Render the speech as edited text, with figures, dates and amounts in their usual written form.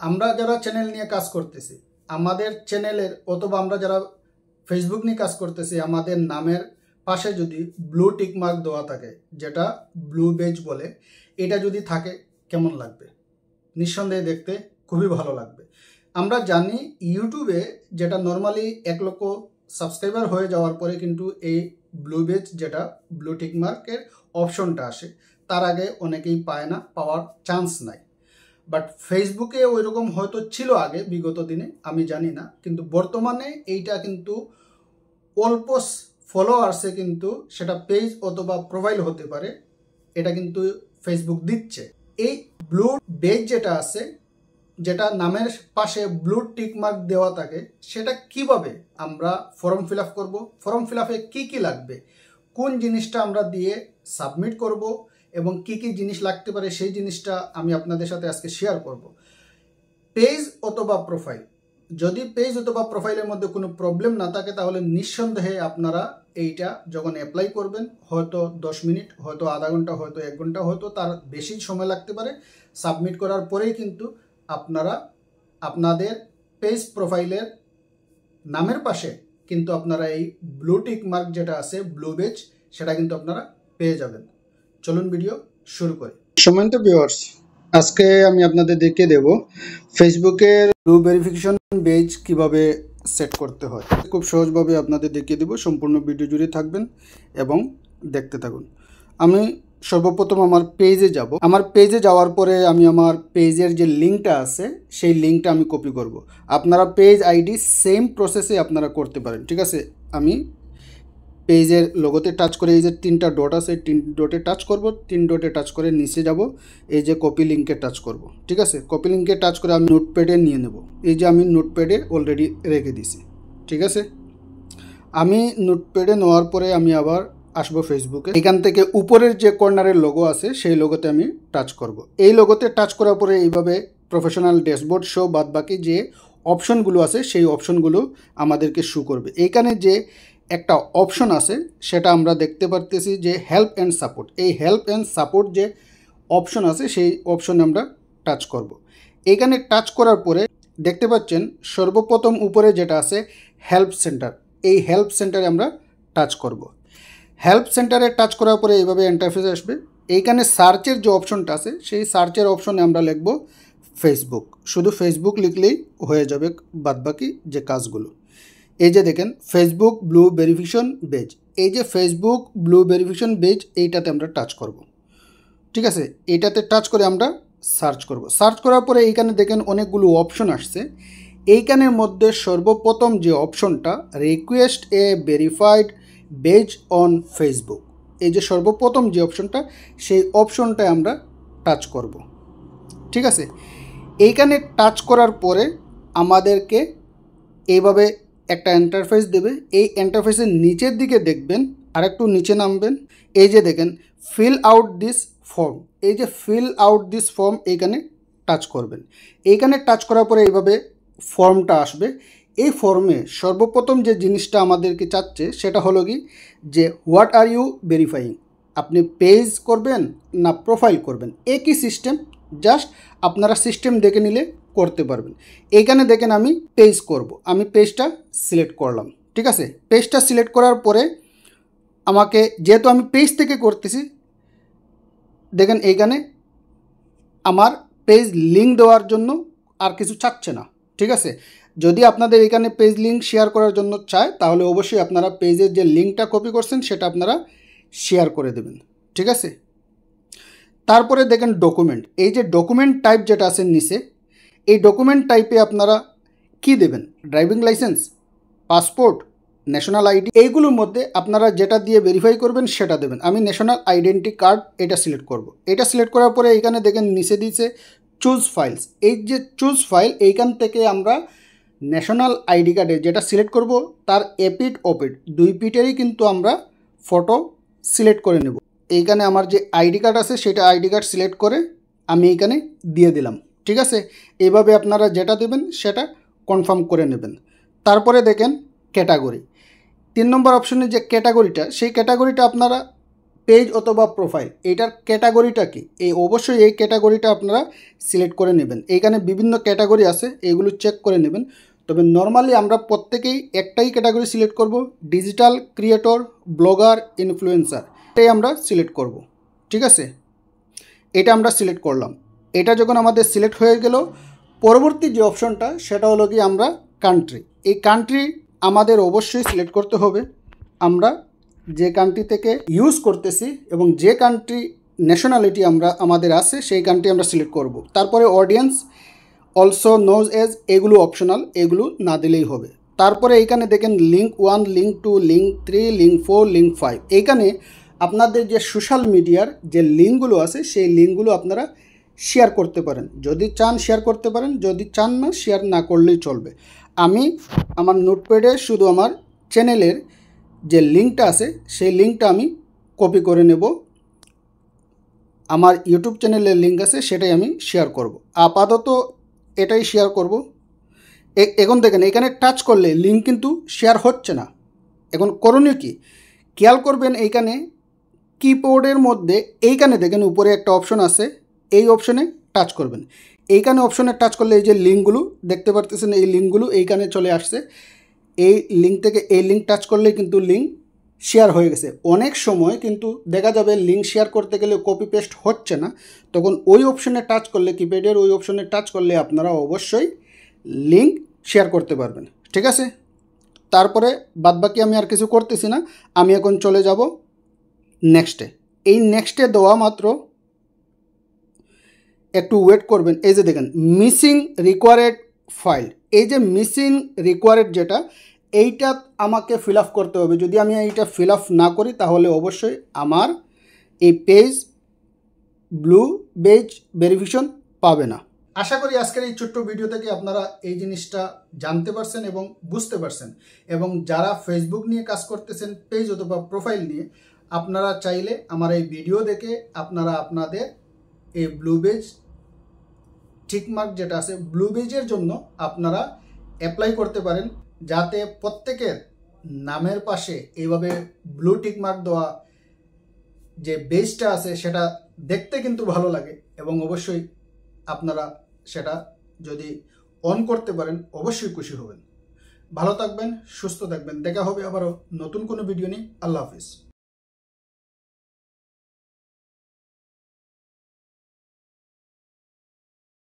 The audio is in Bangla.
আমরা যারা চ্যানেল নিয়ে কাজ করতেছি, আমাদের চ্যানেলের অথবা আমরা যারা ফেসবুক নিয়ে কাজ করতেছি, আমাদের নামের পাশে যদি ব্লু টিক মার্ক দেওয়া থাকে, যেটা ব্লু বেজ বলে, এটা যদি থাকে কেমন লাগবে? নিঃসন্দেহে দেখতে খুবই ভালো লাগবে। আমরা জানি ইউটিউবে যেটা নর্মালি 1 লক্ষ সাবস্ক্রাইবার হয়ে যাওয়ার পরে কিন্তু এই ব্লু বেজ যেটা ব্লু টিক মার্কের অপশনটা আসে, তার আগে অনেকেই পায় না, পাওয়ার চান্স নাই। বাট ফেসবুকে ওই রকম হয়তো ছিল আগে বিগত দিনে, আমি জানি না, কিন্তু বর্তমানে এইটা কিন্তু অল্প ফলোয়ার্সে কিন্তু সেটা পেজ অথবা প্রোফাইল হতে পারে, এটা কিন্তু ফেসবুক দিচ্ছে। এই ব্লু বেজ যেটা আছে, যেটা নামের পাশে ব্লু টিক মার্ক দেওয়া থাকে, সেটা কিভাবে আমরা ফর্ম ফিল আপ করবো, ফর্ম ফিল আপে কী কী লাগবে, কোন জিনিসটা আমরা দিয়ে সাবমিট করব এবং কি কি জিনিস লাগতে পারে সেই জিনিসটা আমি আপনাদের সাথে আজকে শেয়ার করব। পেজ অথবা প্রোফাইল, যদি পেজ অথবা প্রোফাইলের মধ্যে কোনো প্রবলেম না থাকে তাহলে নিঃসন্দেহে আপনারা এইটা যখন অ্যাপ্লাই করবেন, হয়তো 10 মিনিট, হয়তো আধা ঘন্টা, হয়তো 1 ঘন্টা, হয়তো তার বেশি সময় লাগতে পারে। সাবমিট করার পরেই কিন্তু আপনারা আপনাদের পেজ প্রোফাইলের নামের পাশে কিন্তু আপনারা এই ব্লু টিক মার্ক যেটা আছে ব্লু বেজ, সেটা কিন্তু আপনারা পেয়ে যাবেন। চলুন ভিডিও শুরু করি। সম্মানিত ভিউয়ার্স, আজকে আমি আপনাদের দেখিয়ে দেব ফেসবুকের ব্লু ভেরিফিকেশন বেজ কিভাবে সেট করতে হয়। খুব সহজভাবে আপনাদের দেখিয়ে দেব, সম্পূর্ণ ভিডিও জুড়ে থাকবেন এবং দেখতে থাকুন। আমি সর্বপ্রথম আমার পেজে যাব। আমার পেজে যাওয়ার পরে আমি আমার পেজের যে লিঙ্কটা আছে সেই লিঙ্কটা আমি কপি করব। আপনারা পেজ আইডি সেম প্রসেসে আপনারা করতে পারেন, ঠিক আছে। আমি পেজের লোগোতে টাচ করে, এই যে 3টা ডট আছে, 3 ডটে টাচ করব, 3 ডটে টাচ করে নিচে যাব, এই যে কপি লিঙ্কে টাচ করব, ঠিক আছে। কপি লিঙ্কে টাচ করে আমি নোটপ্যাডে নিয়ে নেব। এই যে আমি নোটপ্যাডে অলরেডি রেখে দিছি, ঠিক আছে। আমি নোটপ্যাডে নেওয়ার পরে আমি আবার আসবো ফেসবুকে। এখান থেকে উপরের যে কর্নারের লোগো আছে সেই লোগোতে আমি টাচ করব। এই লোগোতে টাচ করার পরে এইভাবে প্রফেশনাল ড্যাশবোর্ড শো, বাদ বাকি যে অপশনগুলো আছে সেই অপশনগুলো আমাদেরকে শো করবে। এইখানে যে একটা অপশন আছে সেটা আমরা দেখতে পারতেছি যে হেল্প অ্যান্ড সাপোর্ট। এই হেল্প অ্যান্ড সাপোর্ট যে অপশন আছে সেই অপশনে আমরা টাচ করব। এইখানে টাচ করার পরে দেখতে পাচ্ছেন সর্বপ্রথম উপরে যেটা আছে হেল্প সেন্টার, এই হেল্প সেন্টারে আমরা টাচ করব। হেল্প সেন্টারে টাচ করার পরে এইভাবে ইন্টারফেস আসবে। এইখানে সার্চের যে অপশনটা আছে সেই সার্চের অপশনে আমরা লিখব ফেসবুক। শুধু ফেসবুক লিখলেই হয়ে যাবে বাদবাকি যে কাজগুলো। এই যে দেখেন ফেসবুক ব্লু ভেরিফিকেশন বেজ, এই যে ফেসবুক ব্লু ভেরিফিকেশন বেজ, এইটাতে আমরা টাচ করব, ঠিক আছে। এইটাতে টাচ করে আমরা সার্চ করব। সার্চ করার পরে এইখানে দেখেন অনেকগুলো অপশন আসছে। এইখানের মধ্যে সর্বপ্রথম যে অপশনটা request a verified badge on Facebook, এই যে সর্বপ্রথম যে অপশনটা, সেই অপশনটায় আমরা টাচ করব, ঠিক আছে। এইখানে টাচ করার পরে আমাদেরকে এইভাবে একটা ইন্টারফেস দেবে। এই ইন্টারফেসের নিচের দিকে দেখবেন, আর একটু নিচে নামবেন, এই যে দেখেন ফিল আউট দিস ফর্ম, এই যে ফিল আউট দিস ফর্ম এইখানে টাচ করবেন। এইখানে টাচ করার পরে এইভাবে ফর্মটা আসবে। এই ফর্মে সর্বপ্রথম যে জিনিসটা আমাদেরকে চাচ্ছে সেটা হলো কি যে হোয়াট আর ইউ ভেরিফাইং, আপনি পেজ করবেন না প্রোফাইল করবেন, একই সিস্টেম, জাস্ট আপনারা সিস্টেম দেখে নিলে করতে পারবেন। এইখানে দেখেন আমি পেজ করব, আমি পেজটা সিলেক্ট করলাম, ঠিক আছে। পেজটা সিলেক্ট করার পরে আমাকে, যেহেতু আমি পেজ থেকে করতেছি, দেখেন এইখানে আমার পেজ লিঙ্ক দেওয়ার জন্য আর কিছু চাচ্ছে না, ঠিক আছে। যদি আপনাদের এখানে পেজ লিঙ্ক শেয়ার করার জন্য চায় তাহলে অবশ্যই আপনারা পেজের যে লিঙ্কটা কপি করছেন সেটা আপনারা শেয়ার করে দেবেন, ঠিক আছে। তারপরে দেখেন ডকুমেন্ট, এই যে ডকুমেন্ট টাইপ যেটা আছে নিচে, এই ডকুমেন্ট টাইপে আপনারা কি দেবেন, driving licence, passport, national ID, এইগুলোর মধ্যে আপনারা যেটা দিয়ে ভেরিফাই করবেন সেটা দেবেন। আমি ন্যাশনাল আইডেন্টি কার্ড এটা সিলেক্ট করব। এটা সিলেক্ট করার পরে এইখানে দেখেন নিচে দিয়েছে চুজ ফাইলস, এই যে চুজ ফাইল, এইখান থেকে আমরা ন্যাশনাল আইডি কার্ডের যেটা সিলেক্ট করব তার এপিট ওপিট 2 পিটেরই কিন্তু আমরা ফটো সিলেক্ট করে নেব। এইখানে আমার যে আইডি কার্ড আছে সেটা আইডি কার্ড সিলেক্ট করে আমি এইখানে দিয়ে দিলাম, ঠিক আছে। এইভাবে আপনারা যেটা দেবেন সেটা কনফার্ম করে নেবেন। তারপরে দেখেন ক্যাটাগরি, 3 নম্বর অপশনে যে ক্যাটাগরিটা, সেই ক্যাটাগরিটা আপনারা পেজ অথবা প্রোফাইল, এইটার ক্যাটাগরিটা কি, এই অবশ্যই এই ক্যাটাগরিটা আপনারা সিলেক্ট করে নেবেন। এইখানে বিভিন্ন ক্যাটাগরি আছে, এইগুলো চেক করে নেবেন। তবে নর্মালি আমরা প্রত্যেকেই একটাই ক্যাটাগরি সিলেক্ট করব, ডিজিটাল ক্রিয়েটর, ব্লগার, ইনফ্লুয়েন্সার, এটাই আমরা সিলেক্ট করব। ঠিক আছে, এটা আমরা সিলেক্ট করলাম। এটা যখন আমাদের সিলেক্ট হয়ে গেল, পরবর্তী যে অপশনটা সেটা হলো কি আমরা কান্ট্রি। এই কান্ট্রি আমাদের অবশ্যই সিলেক্ট করতে হবে। আমরা যে কান্ট্রি থেকে ইউজ করতেছি এবং যে কান্ট্রি ন্যাশনালিটি আমাদের আছে সেই কান্ট্রি আমরা সিলেক্ট করব। তারপরে অডিয়েন্স, অলসো নোজ এজ, এগুলো অপশনাল, এগুলো না দিলেই হবে। তারপরে এইখানে দেখেন link 1, link 2, link 3, link 4, link 5। এইখানে আপনাদের যে সোশ্যাল মিডিয়ার যে লিঙ্কগুলো আছে সেই লিঙ্কগুলো আপনারা শেয়ার করতে পারেন। যদি চান শেয়ার করতে পারেন, যদি চান না শেয়ার না করলেই চলবে। আমি আমার নোটপ্যাডে শুধু আমার চ্যানেলের যে লিঙ্কটা আছে সেই লিঙ্কটা আমি কপি করে নেব। আমার ইউটিউব চ্যানেলের লিঙ্ক আছে সেটাই আমি শেয়ার করব। আপাতত এটাই শেয়ার করব। এখন দেখেন এখানে টাচ করলে লিঙ্ক কিন্তু শেয়ার হচ্ছে না। এখন করণীয় কি, খেয়াল করবেন এইখানে কিবোর্ডের মধ্যে এইখানে দেখেন উপরে একটা অপশন আছে, এই অপশনে টাচ করবেন। এইখানে অপশনে টাচ করলে এই যে লিঙ্কগুলো দেখতে পারতেছেন, এই লিঙ্কগুলো এইখানে চলে আসছে। এই লিঙ্ক থেকে এই লিঙ্ক টাচ করলে কিন্তু লিঙ্ক শেয়ার হয়ে গেছে। অনেক সময় কিন্তু দেখা যাবে লিঙ্ক শেয়ার করতে গেলে কপি পেস্ট হচ্ছে না, তখন ওই অপশনে টাচ করলে, কিপ্যাডের ওই অপশনে টাচ করলে আপনারা অবশ্যই লিঙ্ক শেয়ার করতে পারবেন। ঠিক আছে, তারপরে বাদবাকি আমি আর কিছু করতেছি না। আমি এখন চলে যাব নেক্সটে। এই নেক্সটে দেওয়া মাত্র একটু ওয়েট করবেন। এই যে দেখেন মিসিং রিকোয়ার্ড ফাইল, এই যে মিসিং রিকোয়ার্ড যেটা, এইটা আমাকে ফিল আপ করতে হবে। যদি আমি এইটা ফিল আপ না করি তাহলে অবশ্যই আমার এই পেজ ব্লু বেজ ভেরিফিকেশন পাবে না। আশা করি আজকের এই ছোট্ট ভিডিও থেকে আপনারা এই জিনিসটা জানতে পারছেন এবং বুঝতে পারছেন। এবং যারা ফেসবুক নিয়ে কাজ করতেছেন, পেজ অথবা প্রোফাইল নিয়ে, আপনারা চাইলে আমার এই ভিডিও দেখে আপনারা আপনাদের এই ব্লু বেজ টিকমার্ক যেটা আছে, ব্লু বেজের জন্য আপনারা অ্যাপ্লাই করতে পারেন, যাতে প্রত্যেকের নামের পাশে এইভাবে ব্লু টিকমার্ক দেওয়া যে বেজটা আছে সেটা দেখতে কিন্তু ভালো লাগে। এবং অবশ্যই আপনারা সেটা যদি অন করতে পারেন অবশ্যই খুশি হবেন। ভালো থাকবেন, সুস্থ থাকবেন। দেখা হবে আবারও নতুন কোনো ভিডিও নিয়ে। আল্লাহ হাফিজ।